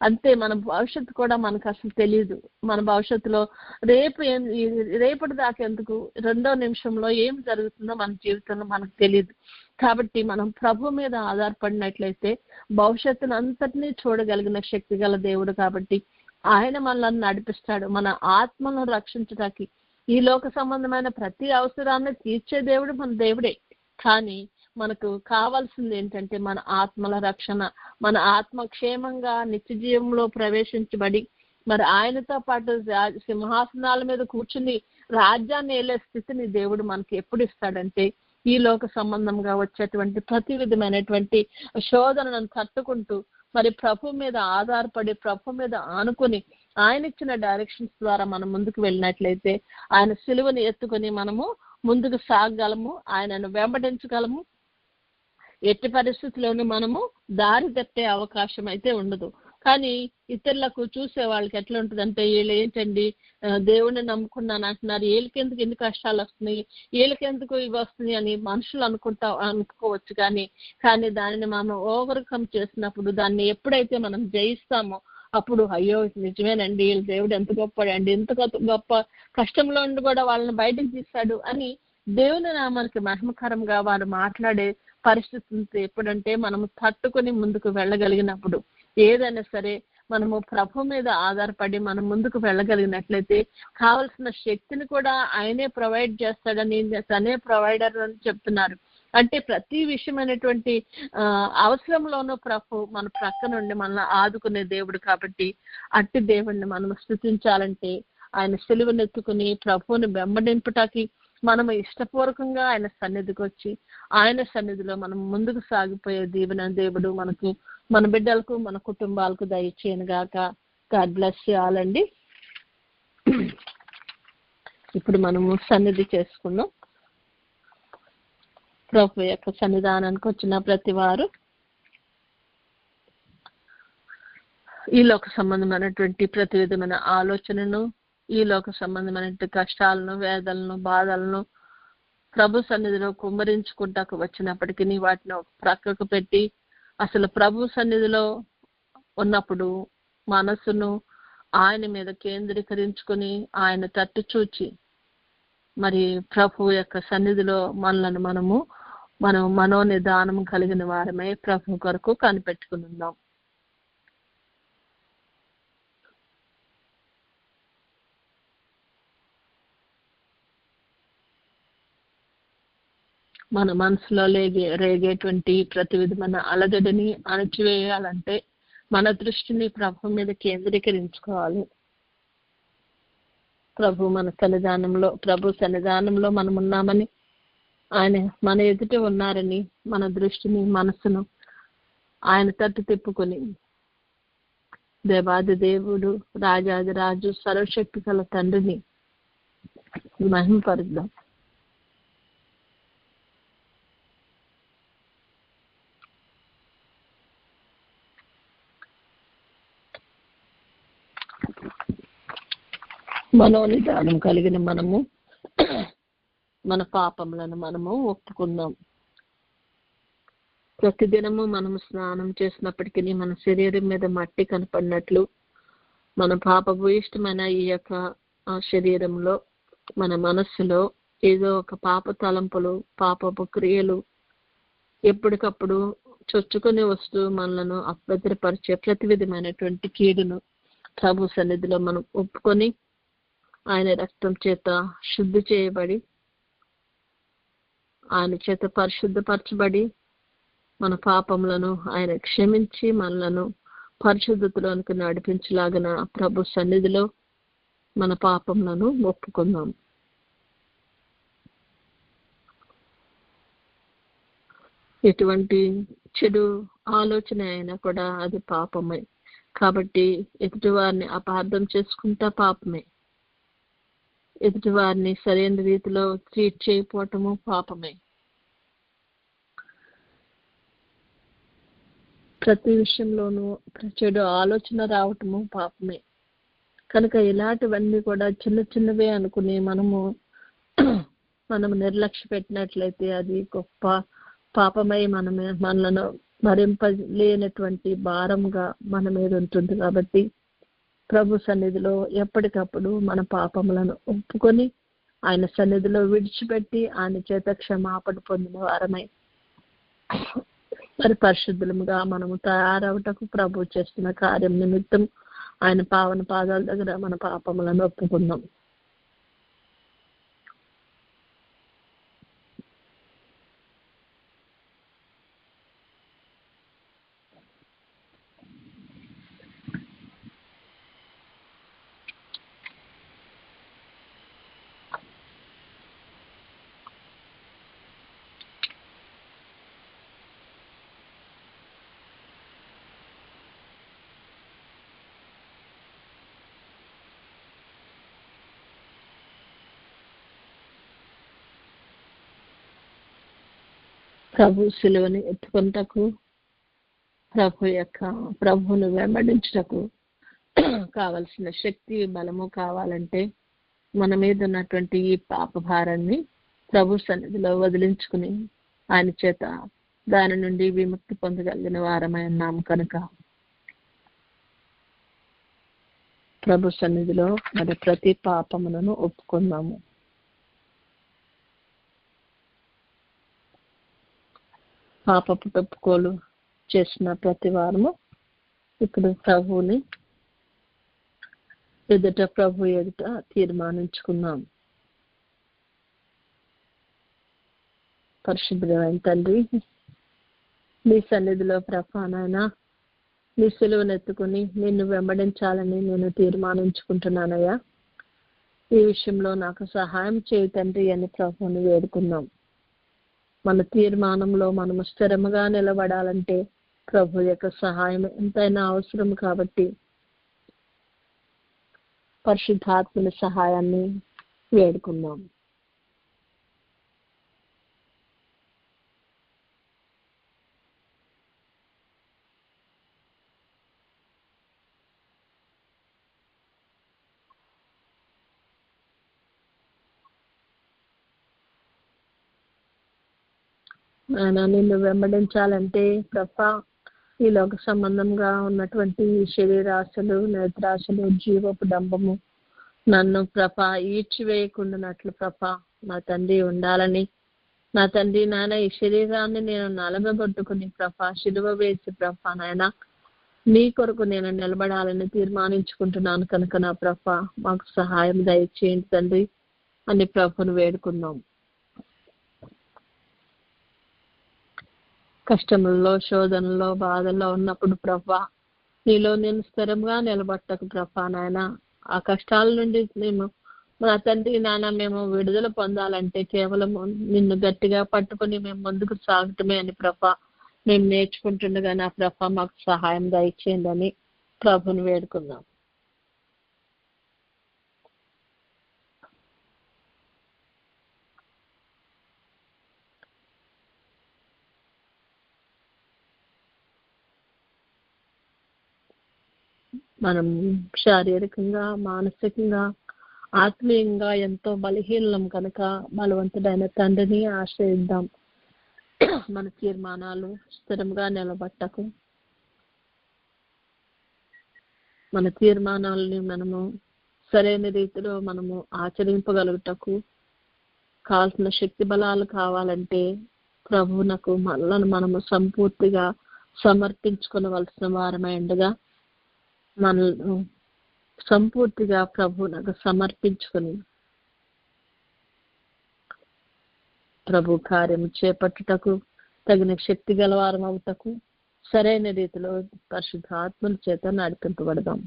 అంతే, మన భవిష్యత్తు కూడా మనకు అసలు తెలియదు. మన భవిష్యత్తులో రేపటి దాకా ఎందుకు, రెండో నిమిషంలో ఏం జరుగుతుందో మన జీవితంలో మనకు తెలియదు. కాబట్టి మనం ప్రభు మీద ఆధారపడినట్లయితే భవిష్యత్తును అంతటినీ చూడగలిగిన శక్తి గల దేవుడు కాబట్టి ఆయన మనల్ని నడిపిస్తాడు. మన ఆత్మను రక్షించడానికి ఈ లోక సంబంధమైన ప్రతి అవసరాన్ని తీర్చే దేవుడు మన దేవుడే. కానీ మనకు కావాల్సింది ఏంటంటే మన ఆత్మల రక్షణ, మన ఆత్మ క్షేమంగా నిత్య జీవంలో ప్రవేశించబడి మరి ఆయనతో పాటు సింహాసనాల మీద కూర్చుని రాజ్యాన్ని ఏలే స్థితిని దేవుడు మనకి ఎప్పుడు ఇస్తాడంటే ఈ లోక సంబంధంగా వచ్చేటువంటి ప్రతి విధమైనటువంటి శోధనను తట్టుకుంటూ మరి ప్రభు మీద ఆధారపడి ప్రభు మీద ఆనుకొని ఆయన ఇచ్చిన డైరెక్షన్స్ ద్వారా మనం ముందుకు వెళ్ళినట్లయితే ఆయన సిలువని ఎత్తుకొని మనము ముందుకు సాగగలము, ఆయనను వెంబడించగలము. ఎట్టి పరిస్థితుల్లోనూ మనము దారి తప్పే అవకాశం అయితే ఉండదు. కానీ ఇతరులకు చూసే వాళ్ళకి ఎట్లా ఉంటుందంటే వీళ్ళు ఏంటండి దేవుణ్ణి నమ్ముకున్నాను అంటున్నారు, వీళ్ళకెందుకు ఎన్ని కష్టాలు వస్తున్నాయి, వీళ్ళకెందుకు ఇవి వస్తున్నాయి అని మనుషులు అనుకోవచ్చు. కానీ దానిని మనం ఓవర్కమ్ చేసినప్పుడు, దాన్ని ఎప్పుడైతే మనం జయిస్తామో అప్పుడు అయ్యో నిజమేనండి, వీళ్ళ దేవుడు ఎంత గొప్పడండి, ఎంత గొప్ప కష్టంలో ఉండి కూడా వాళ్ళని బయటకు తీశాడు అని దేవుని నామానికి మహిమకరంగా వారు మాట్లాడే పరిస్థితి ఎప్పుడంటే మనము తట్టుకుని ముందుకు వెళ్ళగలిగినప్పుడు. ఏదైనా సరే మనము ప్రభు మీద ఆధారపడి మనం ముందుకు వెళ్ళగలిగినట్లయితే కావలసిన శక్తిని కూడా ఆయనే ప్రొవైడ్ చేస్తాడని, తనే ప్రొవైడర్ అని చెప్తున్నారు. అంటే ప్రతి విషయమైనటువంటి అవసరంలోనూ ప్రభు మన ప్రక్క నుండి మనల్ని ఆదుకునే దేవుడు. కాబట్టి అట్టి దేవుడిని మనం స్తుతించాలంటే ఆయన సిలువనెత్తుకుని ప్రభువుని వెంబడింపుటకి మనము ఇష్టపూర్వకంగా ఆయన సన్నిధికి వచ్చి ఆయన సన్నిధిలో మనం ముందుకు సాగిపోయే దీవెన దేవుడు మనకు, మన బిడ్డలకు, మన కుటుంబాలకు దయచేయను గాక. గాడ్ బ్లెస్ యు ఆల్ అండి. ఇప్పుడు మనము సన్నిధి చేసుకుందాం. ప్రభు యొక్క సన్నిధానానికి వచ్చిన ప్రతి వారు ఈ లోక సంబంధమైనటువంటి ప్రతి విధమైన ఆలోచనను, ఈ లోక సంబంధమైనటువంటి కష్టాలను, వేదనలను, బాధలను ప్రభు సన్నిధిలో కుమ్మరించుకుంటాకు వచ్చినప్పటికీ వాటిని ప్రక్కకు పెట్టి అసలు ప్రభు సన్నిధిలో ఉన్నప్పుడు మనసును ఆయన మీద కేంద్రీకరించుకుని ఆయన తట్టు చూచి మరి ప్రభు యొక్క సన్నిధిలో మనము మనోనిదానం కలిగిన వారమే ప్రభు కొరకు కనిపెట్టుకున్నాం. మన మనసులో రేగేటువంటి ప్రతి విధమైన అలజడిని అణచివేయాలంటే మన దృష్టిని ప్రభు మీద కేంద్రీకరించుకోవాలి. ప్రభు సన్నిధానంలో మనం ఉన్నామని, ఆయన మన ఎదుట ఉన్నారని మన దృష్టిని, మనసును ఆయన తట్టు తిప్పుకొని దేవాది దేవుడు, రాజాది రాజు, సర్వశక్తి గల తండ్రిని మహిమపరుద్దాం. మనోనిదానం కలిగిన మనము మన పాపములను మనము ఒప్పుకుందాం. ప్రతిదినము మనము స్నానం చేసినప్పటికీ మన శరీరం మీద మట్టి కనపడినట్లు మన పాపభూయిష్టమైన ఈ యొక్క శరీరంలో, మన మనస్సులో ఏదో ఒక పాప తలంపులు, పాపపు క్రియలు ఎప్పటికప్పుడు చొచ్చుకొని వస్తూ మనలను అభద్రపరిచే ప్రతి విధమైనటువంటి కీడును ప్రభు సన్నిధిలో మనం ఒప్పుకొని ఆయన రక్తం చేత శుద్ధి చేయబడి, ఆయన చేత పరిశుద్ధపరచబడి మన పాపములను ఆయన క్షమించి మనలను పరిశుద్ధతలోనికి నడిపించలాగిన ప్రభు సన్నిధిలో మన పాపములను ఒప్పుకుందాం. ఎటువంటి చెడు ఆలోచన అయినా కూడా అది పాపమే. కాబట్టి ఎదుటి వారిని అపార్థం చేసుకుంటా పాపమే, ఎదుటి వారిని సరైన రీతిలో ట్రీట్ చేయకపోవటము పాపమే. ప్రతి విషయంలోనూ చెడు ఆలోచన రావటము పాపమే. కనుక ఇలాంటివన్నీ కూడా చిన్న చిన్నవే అనుకుని మనము నిర్లక్ష్య పెట్టినట్లయితే అది గొప్ప పాపమై మనలను భరింపలేనటువంటి భారంగా మన మీద ఉంటుంది. కాబట్టి ప్రభు సన్నిధిలో ఎప్పటికప్పుడు మన పాపములను ఒప్పుకొని ఆయన సన్నిధిలో విడిచిపెట్టి ఆయన చేత క్షమాపణ పొందిన వారమై మరి పరిశుద్ధులుగా మనము తయారవటకు ప్రభు చేస్తున్న కార్యం నిమిత్తం ఆయన పావన పాదాల దగ్గర మన పాపములను ఒప్పుకుందాం. ప్రభు సిలువని ఎత్తుకుంటకు, ప్రభువును వెంబడించుటకు కావలసిన శక్తి, బలము కావాలంటే మన మీద ఉన్నటువంటి ఈ పాప భారాన్ని ప్రభు సన్నిధిలో వదిలించుకుని ఆయన చేత దాని నుండి విముక్తి పొందగలిగిన వారమై ఉన్నాము. కనుక ప్రభు సన్నిధిలో మరి ప్రతి పాపములను ఒప్పుకుందాము. పాపపు ఒప్పుకోలు చేసిన ప్రతి వారము ఇప్పుడు ప్రభువుని ప్రభు ఎదుట తీర్మానించుకున్నాం. పరిశుద్ధమైన తండ్రి, నీ సన్నిధిలో ప్రభా నాయనా నీ సిలువనెత్తుకుని నిన్ను వెంబడించాలని నేను తీర్మానించుకుంటున్నానయ్యా. ఈ విషయంలో నాకు సహాయం చేయి తండ్రి అని ప్రభువుని వేడుకున్నాం. మన తీర్మానంలో మనము స్థిరముగా నిలబడాలంటే ప్రభు యొక్క సహాయం ఎంతైనా అవసరం కాబట్టి పరిశుద్ధాత్మని సహాయాన్ని వేడుకున్నాం. ఆయన నిన్ను వెంబడించాలంటే ప్రభా ఈ లోక సంబంధంగా ఉన్నటువంటి శరీరాశలు, నేత్రాశలు, జీవపు డంబము నన్ను ప్రభా ఈడ్చివేయకుండానట్లు ప్రభా నా తండ్రి ఉండాలని, నా తండ్రి నాయన ఈ శరీరాన్ని నేను నలగగొట్టుకుని ప్రభా శిలువ వేసి ప్రభా నాయన నీ కొరకు నేను నిలబడాలని తీర్మానించుకుంటున్నాను కనుక నా ప్రభా మాకు సహాయం దయచేయండి తండ్రి అని ప్రభుని వేడుకున్నాం. కష్టముల్లో, శోధనలో, బాధల్లో ఉన్నప్పుడు ప్రభా నీలో నేను స్థిరంగా నిలబట్టకు ప్రభా నాయన ఆ కష్టాల నుండి మేము నా తండ్రి నాయన మేము విడుదల పొందాలంటే కేవలం నిన్ను గట్టిగా పట్టుకొని మేము ముందుకు సాగటమే అని ప్రభా మేము నేర్చుకుంటుండగా నా ప్రభా మాకు సహాయం దయచేయండి అని ప్రభుని వేడుకుందాం. మనం శారీరకంగా, మానసికంగా, ఆత్మీయంగా ఎంతో బలహీనం కనుక బలవంతుడైన తండ్రిని ఆశ్రయిద్దాం. మన తీర్మానాలు స్థిరంగా నిలబట్టకు, మన తీర్మానాలని మనము సరైన రీతిలో మనము ఆచరింపగలుగుటకు కావాల్సిన శక్తి బలాలు కావాలంటే ప్రభువునకు మనలను మనము సంపూర్తిగా సమర్పించుకోవలసిన వారమై ఉండగా మనల్ని సంపూర్తిగా ప్రభువునకు సమర్పించుకొని ప్రభు కార్యము చేపట్టుటకు తగిన శక్తి గలవారం అవుటకు సరైన రీతిలో పరిశుద్ధ ఆత్మల చేత నడిపింపబడదాం.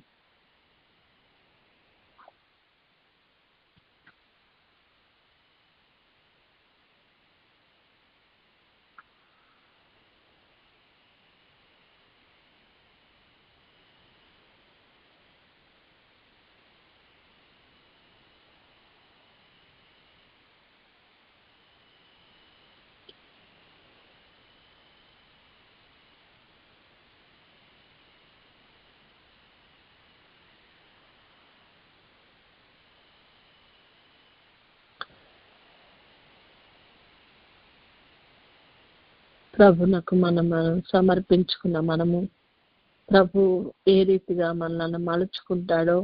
ప్రభునకు మనం సమర్పించుకున్న మనము ప్రభు ఏ రీతిగా మనల్ని మలుచుకుంటాడో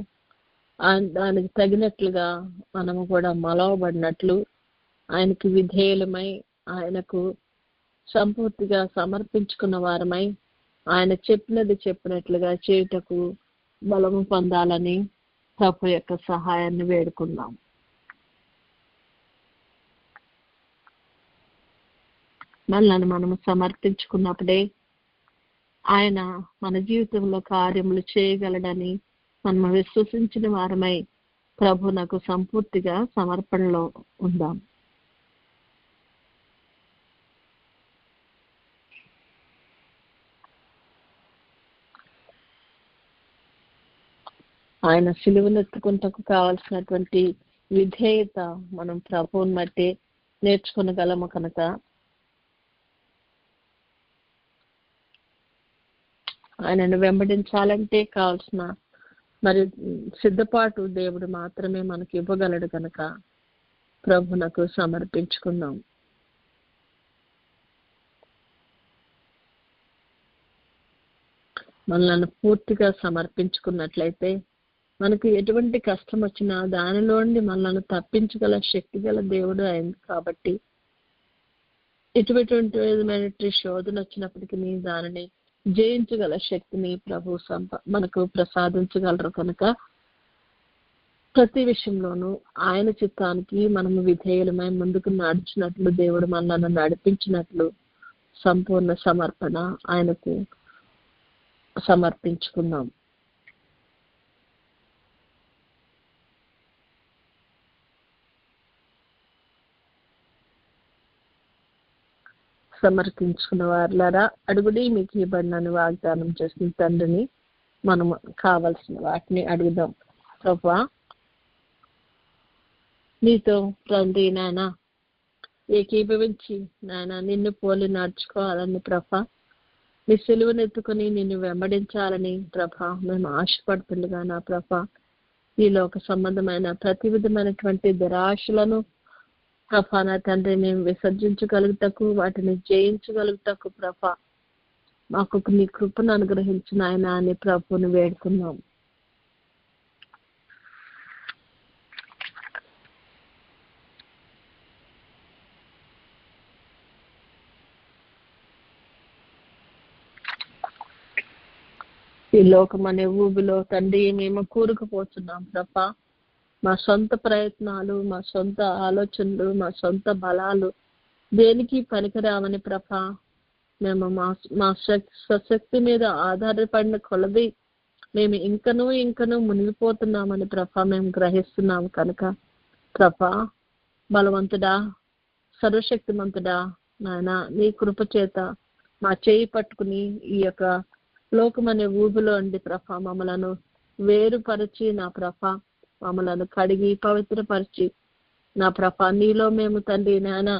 దానికి తగినట్లుగా మనము కూడా మలవబడినట్లు ఆయనకి విధేయులమై ఆయనకు సంపూర్తిగా సమర్పించుకున్న వారమై ఆయన చెప్పినది చెప్పినట్లుగా చేయుటకు బలము పొందాలని ప్రభు యొక్క సహాయాన్ని వేడుకుందాం. మనల్ని మనము సమర్పించుకున్నప్పుడే ఆయన మన జీవితంలో కార్యములు చేయగలడని మనం విశ్వసించిన వారమై ప్రభునకు సంపూర్తిగా సమర్పణలో ఉందాం. ఆయన సిలువనెత్తుకుంటకు కావాల్సినటువంటి విధేయత మనం ప్రభువుని బట్టి నేర్చుకునగలము కనుక ఆయనను వెంబడించాలంటే కావాల్సిన మరి సిద్ధపాటు దేవుడు మాత్రమే మనకి ఇవ్వగలడు కనుక ప్రభునకు సమర్పించుకుందాం. మనల్ని పూర్తిగా సమర్పించుకున్నట్లయితే మనకు ఎటువంటి కష్టం వచ్చినా దానిలో నుండి మనల్ని తప్పించగల శక్తి గల దేవుడు అయింది కాబట్టి ఎటువంటి విధమైనటువంటి శోధన వచ్చినప్పటికీ దానిని జయించగల శక్తిని ప్రభు మనకు ప్రసాదించగలరు కనుక ప్రతి విషయంలోనూ ఆయన చిత్తానికి మనము విధేయులమై ముందుకు నడిచినట్లు దేవుడు మనల్ని నడిపించినట్లు సంపూర్ణ సమర్పణ ఆయనకు సమర్పించుకుందాం. సమర్పించుకున్న వారులారా అడుగుడి మీకు ఇవ్వబడినని వాగ్దానం చేసిన తండ్రిని మనము కావలసిన వాటిని అడుగుదాం. ప్రభువా నీతో తండ్రి నాయన ఏకీభవించి నాయన నిన్ను పోలి నడుచుకోవాలని ప్రభా నీ సిలువను ఎత్తుకొని నిన్ను వెంబడించాలని ప్రభా మేము ఆశపడుతుండగా నా ప్రభా ఈ లోక సంబంధమైన ప్రతి విధమైనటువంటి దురాశలను ప్రభా నా తండ్రి మేము విసర్జించగలుగుటకు వాటిని జయించగలుగుటకు ప్రభా మాకు నీ కృపను అనుగ్రహించిన ఆయన అని ప్రభువుని వేడుకున్నాం. ఈ లోకం అనే ఊబిలో తండ్రి మేము కూరుకుపోతున్నాం ప్రభా. మా సొంత ప్రయత్నాలు, మా సొంత ఆలోచనలు, మా సొంత బలాలు దేనికి పనికిరావని ప్రభా మేము మా స్వశక్తి మీద ఆధారపడిన కొలది మేము ఇంకనూ మునిగిపోతున్నామని ప్రభా మేము గ్రహిస్తున్నాము కనుక ప్రభా బలవంతుడా సర్వశక్తిమంతుడా నాయన నీ కృప చేత మా చేయి పట్టుకుని ఈ యొక్క లోకమనే ఊబిలో అండి ప్రభా మమ్మలను వేరుపరిచి నా ప్రభా మమ్మలను కడిగి పవిత్రపరిచి నా ప్రభా నీలో మేము తండ్రి నాయన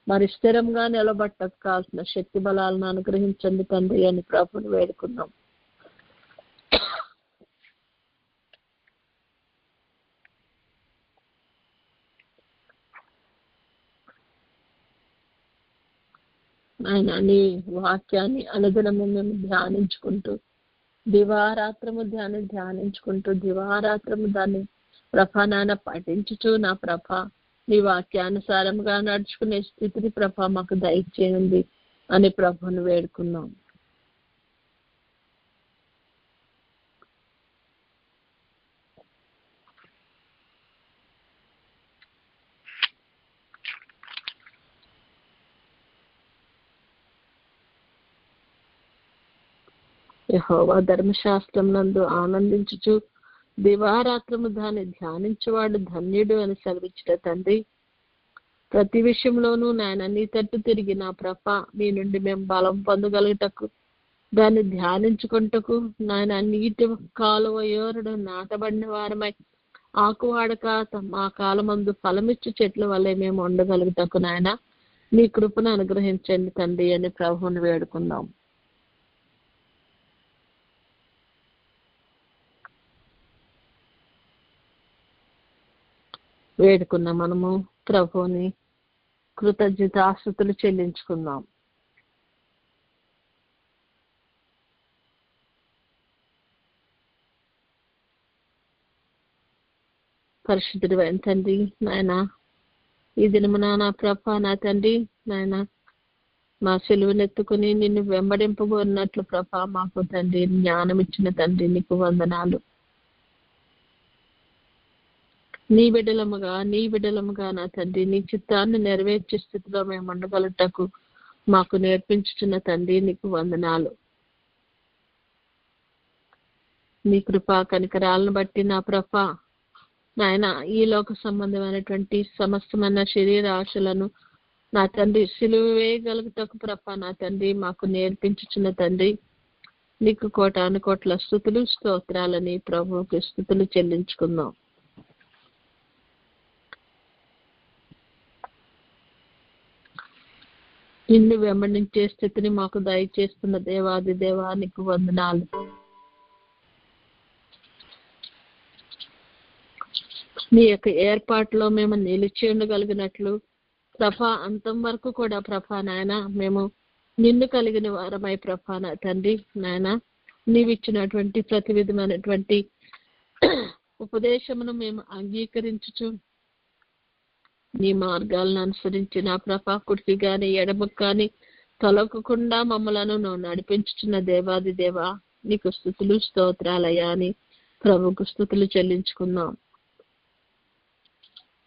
మరి స్థిరంగా నిలబట్టకు కావాల్సిన శక్తి బలాలను అనుగ్రహించండి తండ్రి అని ప్రభుని వేడుకున్నాం. ఆయన నీ వాక్యాన్ని అనుదినము మేము ధ్యానించుకుంటూ దివారాత్రము దాన్ని ప్రభా నాన్న పఠించుచు నా ప్రభా నీ వాక్యానుసారంగా నడుచుకునే స్థితిని ప్రభా మాకు దయచేయండి అని ప్రభుని వేడుకున్నాం. యెహోవా ధర్మశాస్త్రం నందు ఆనందించుచు దివారాత్రము దాన్ని ధ్యానించేవాడు ధన్యుడు అని సెలవిచ్చిన తండ్రి ప్రతి విషయంలోనూ నాయన నీ తట్టు తిరిగి నా ప్రభా నీ నుండి మేము బలం పొందగలుగుటకు దాన్ని ధ్యానించుకుంటకు నాయన నీటి కాలువ యోరుడు నాటబడిన వారమై ఆకువాడక మా కాలమందు ఫలమిచ్చు చెట్ల వల్లే మేము ఉండగలుగుటకు నాయన నీ కృపను అనుగ్రహించండి తండ్రి అని ప్రభువుని వేడుకుందాం. వేడుకున్న మనము ప్రభువుని కృతజ్ఞతాస్తుతులు చెల్లించుకుందాం. పరిశుద్ధుడు అయిన తండ్రి నాయన ఈ దినమున నా ప్రభా నా తండ్రి నాయన మా సెలువునెత్తుకుని నిన్ను వెంబడింపబోన్నట్లు ప్రభా మాకు తండ్రి జ్ఞానం ఇచ్చిన తండ్రి నీకు వందనాలు. నీ బిడ్డలముగా నా తండ్రి నీ చిత్తాన్ని నెరవేర్చే స్థితిలో మేము ఉండగలుగుటకు మాకు నేర్పించుతున్న తండ్రి నీకు వందనాలు. నీ కృపా కనికరాలను బట్టి నా ప్రభా నాయన ఈ లోక సంబంధమైనటువంటి సమస్తమైన శరీర ఆశలను నా తండ్రి సిలువ వేయగలుగుటకు ప్రభా నా తండ్రి మాకు నేర్పించుచున్న తండ్రి నీకు కోటాను కోట్ల స్తుతులు స్తోత్రాలని ప్రభువుకి స్తుతులు చెల్లించుకుందాం. నిన్ను వెంబడించే స్థితిని మాకు దయచేస్తున్న దేవాది దేవా నీకు వందనాలు. నీ యొక్క ఏర్పాటులో మేము నిలిచి ఉండగలిగినట్లు ప్రభా అంతం వరకు కూడా ప్రభా నాయన మేము నిన్ను కలిగిన వారమై ప్రభా నా తండ్రి నాయన నీవిచ్చినటువంటి ప్రతి విధమైనటువంటి ఉపదేశమును మేము అంగీకరించుచు నీ మార్గాలను అనుసరించి నా ప్రభా కుడికి గాని ఎడమకు కానీ తొలగకుండా మమ్మలను నువ్వు నడిపించుచున్న దేవాది దేవా నీకు స్తుతులు స్తోత్రాలయ్యా అని ప్రభుకు స్తుతులు చెల్లించుకుందాం.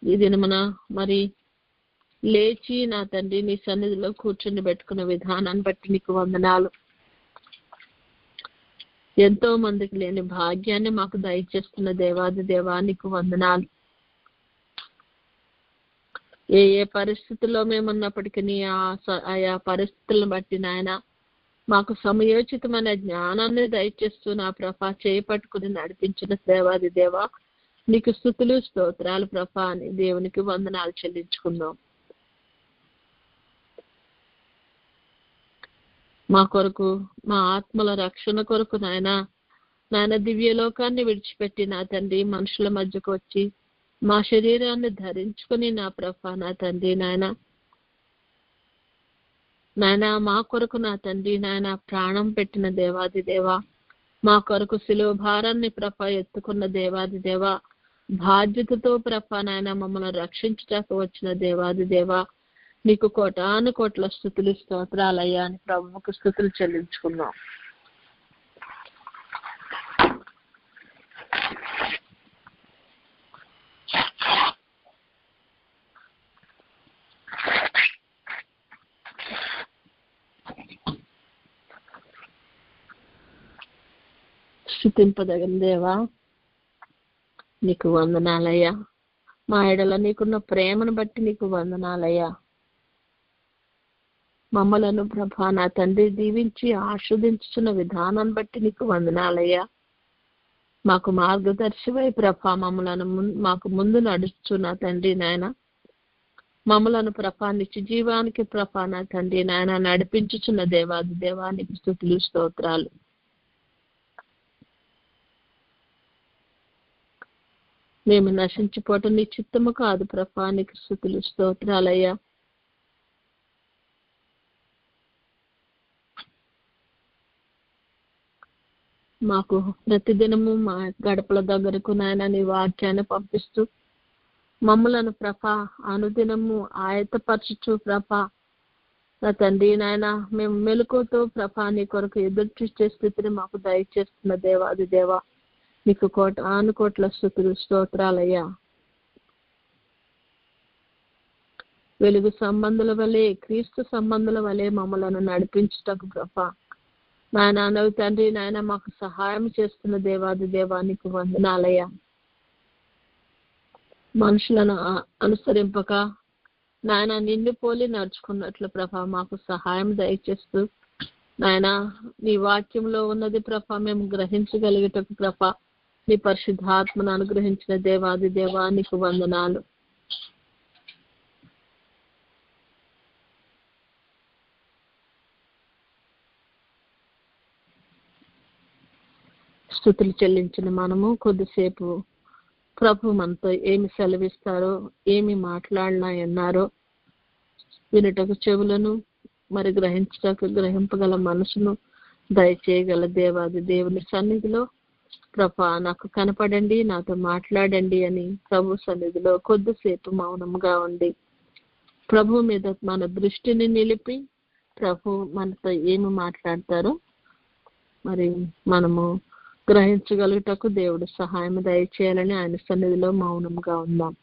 ఈ దినమున మరి లేచి నా తండ్రి నీ సన్నిధిలో కూర్చుని పెట్టుకున్న విధానాన్ని బట్టి నీకు వందనాలు. ఎంతో మందికి లేని భాగ్యాన్ని మాకు దయచేస్తున్న దేవాది దేవా నీకు వందనాలు. ఏ ఏ పరిస్థితుల్లో మేమున్నప్పటికీ ఆయా పరిస్థితులను బట్టి నాయన మాకు సమయోచితమైన జ్ఞానాన్ని దయచేస్తూ నా ప్రభా చేపట్టుకుని నడిపించిన దేవాది దేవా నీకు స్తుతులు స్తోత్రాలు ప్రభా అని దేవునికి వందనాలు చెల్లించుకుందాం. మా కొరకు మా ఆత్మల రక్షణ కొరకు నాయన దివ్యలోకాన్ని విడిచిపెట్టి నా తండ్రి మనుషుల మధ్యకు వచ్చి మా శరీరాన్ని ధరించుకుని నా ప్రభా నా తండ్రి నాయన మా కొరకు నా తండ్రి నాయన ప్రాణం పెట్టిన దేవాది దేవా మా కొరకు శిలువ భారాన్ని ప్రభ ఎత్తుకున్న దేవాది దేవా బాధ్యతతో ప్రభ నాయన మమ్మల్ని రక్షించటానికి వచ్చిన దేవాది దేవా నీకు కోటాను కోట్ల స్తుతులు స్తోత్రాలయ్యా అని ప్రభువుకు స్తుతులు చెల్లించుకున్నాం. స్తుతింపదగిన దేవా నీకు వందనాలయ్యా. మా ఎడల నీకున్న ప్రేమను బట్టి నీకు వందనాలయ్యా. మమ్మలను ప్రభా నా తండ్రి దీవించి ఆస్వాదించుతున్న విధానాన్ని బట్టి నీకు వందనాలయ్యా. మాకు మార్గదర్శివై ప్రభా మమ్మలను మాకు ముందు నడుస్తూ నా తండ్రి నాయన మమ్మలను ప్రభా నిత్య జీవానికి ప్రభా నా తండ్రి నాయన నడిపించుచున్న దేవాది దేవానికి స్తుతులు స్తోత్రాలు. మేము నశించిపోవటం నీ చిత్తము కాదు ప్రభా నీకు స్తుతులు స్తోత్రాలయ్యా. మాకు ప్రతిదినము మా గడపల దగ్గరకు నాయన నీ వాక్యాన్ని పంపిస్తూ మమ్మలను ప్రభా అనుదినము ఆయత్తపరచుచు ప్రభా నా తండ్రి నాయన మేము మెలకువతో ప్రభా నీ కొరకు ఎదురు చూసే స్థితిని మాకు దయచేస్తున్న దేవాది దేవా నీకు కోటాను కోట్ల స్తుతులు స్తోత్రాలయ్యా. వెలుగు సంబంధుల వలె క్రీస్తు సంబంధుల వలె మమ్మలను నడిపించుటకు ప్రభా నాయన తండ్రి నాయన మాకు సహాయం చేస్తున్న దేవాది దేవా నీకు వందనాలయ్యా. మనుషులను అనుసరింపక నాయన నిన్ను పోలి నడుచుకున్నట్లు ప్రభా మాకు సహాయం దయచేస్తూ నాయన నీ వాక్యంలో ఉన్నది ప్రభా మేము గ్రహించగలిగేటకు ప్రభా నీ పరిశుద్ధాత్మను అనుగ్రహించిన దేవాది దేవా నీకు వందనాలు. స్తుతులు చెల్లించిన మనము కొద్దిసేపు ప్రభు మనతో ఏమి సెలవిస్తారో ఏమి మాట్లాడినాయన్నారో వినుటకు చెవులను మరి గ్రహించటకు గ్రహింపగల మనసును దయచేయగల దేవాది దేవుని సన్నిధిలో ప్రభా నాకు కనపడండి నాతో మాట్లాడండి అని ప్రభు సన్నిధిలో కొద్దిసేపు మౌనంగా ఉండి ప్రభు మీద మన దృష్టిని నిలిపి ప్రభు మనతో ఏమి మాట్లాడతారో మరి మనము గ్రహించగలుగుటకు దేవుడు సహాయం దయచేయాలని ఆయన సన్నిధిలో మౌనంగా ఉందాం.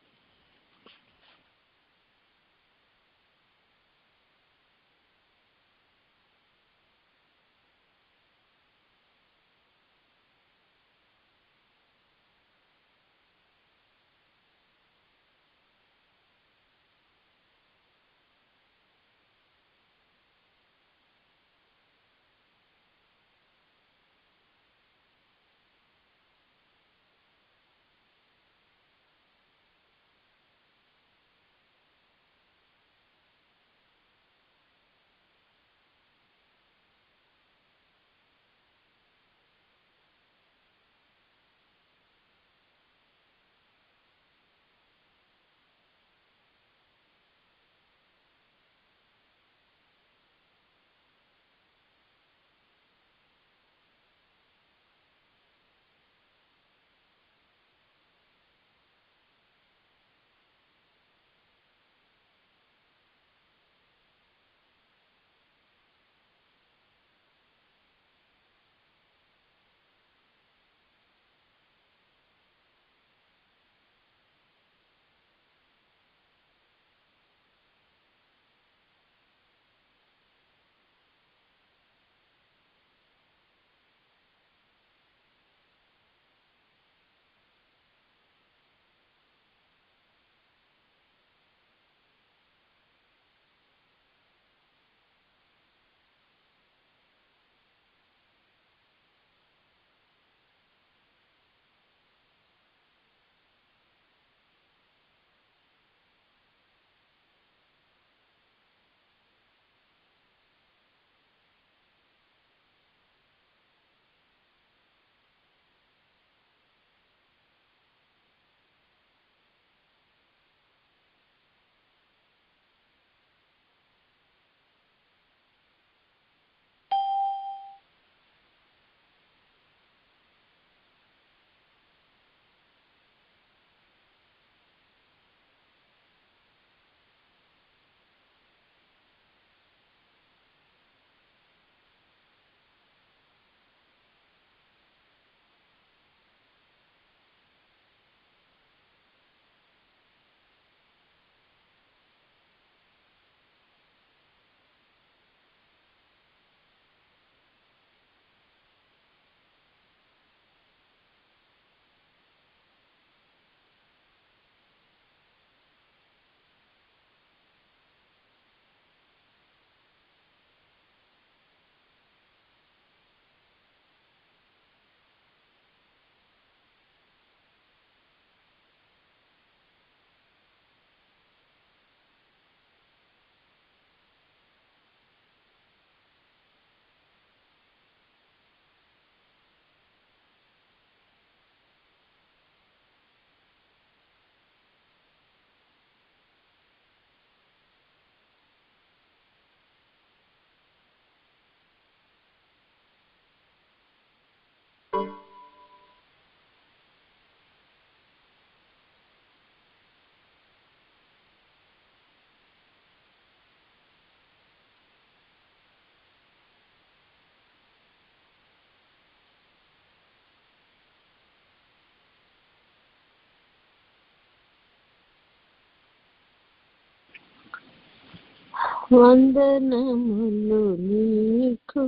వందనములు నీకు,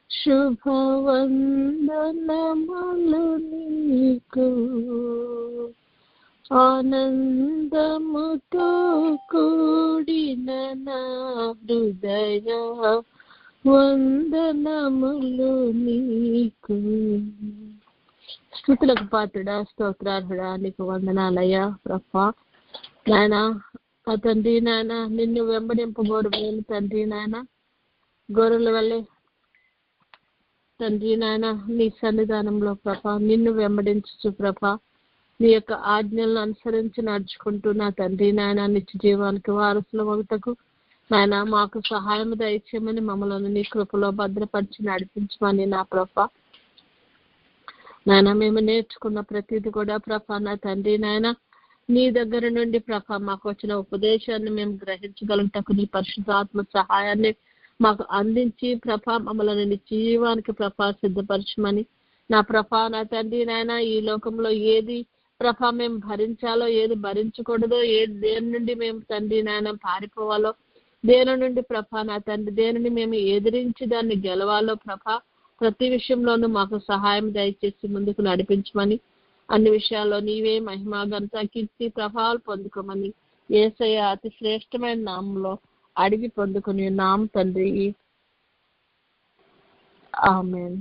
శుభవందనములు నీకు, ఆనందముతో కూడిన నా హృదయ వందనములు నీకు. స్తుతులకు పాత్రుడా, స్తోత్రార్హుడా, నీకు వందనాలయ్యా ప్రభా. నాయన ఆ తండ్రి నాయన నిన్ను వెంబడింపబోరు మేలు తండ్రి నాయన, గొర్రెల వల్లే తండ్రి నాయన నీ సన్నిధానంలో ప్రభా నిన్ను వెంబడించు ప్రభా, నీ యొక్క ఆజ్ఞలను అనుసరించి నడుచుకుంటూ నా తండ్రి నాయన నిత్య జీవానికి వారసుల ఒకటకు నాయన మాకు సహాయం దయచేయమని, మమ్మల్ని నీ కృపలో భద్రపరిచి నడిపించమని నా ప్రభా. నాయన మేము నేర్చుకున్న ప్రతిది కూడా ప్రభా నా తండ్రి నాయన నీ దగ్గర నుండి ప్రభా మాకు వచ్చిన ఉపదేశాన్ని మేము గ్రహించగలుగుటకు నీ పరిశుద్ధాత్మ సహాయాన్ని మాకు అందించి ప్రభా మమ్మల్ని నీ జీవానికి ప్రభా సిద్ధపరచమని నా ప్రభా నా తండ్రి నాయన ఈ లోకంలో ఏది ప్రభా మేము భరించాలో, ఏది భరించకూడదో, దేని నుండి మేము తండ్రి నాయన పారిపోవాలో, దేని నుండి ప్రభా నా తండ్రి దేనిని మేము ఎదిరించి దాన్ని గెలవాలో ప్రభా ప్రతి విషయంలోనూ మాకు సహాయం దయచేసి ముందుకు నడిపించమని, అన్ని విషయాల్లో నీవే మహిమ ఘనత కీర్తి ప్రభావాలు పొందుకోమని యేసయ్య అతి శ్రేష్టమైన నామంలో అడిగి పొందుకుని నామ తండ్రి. ఆమేన్.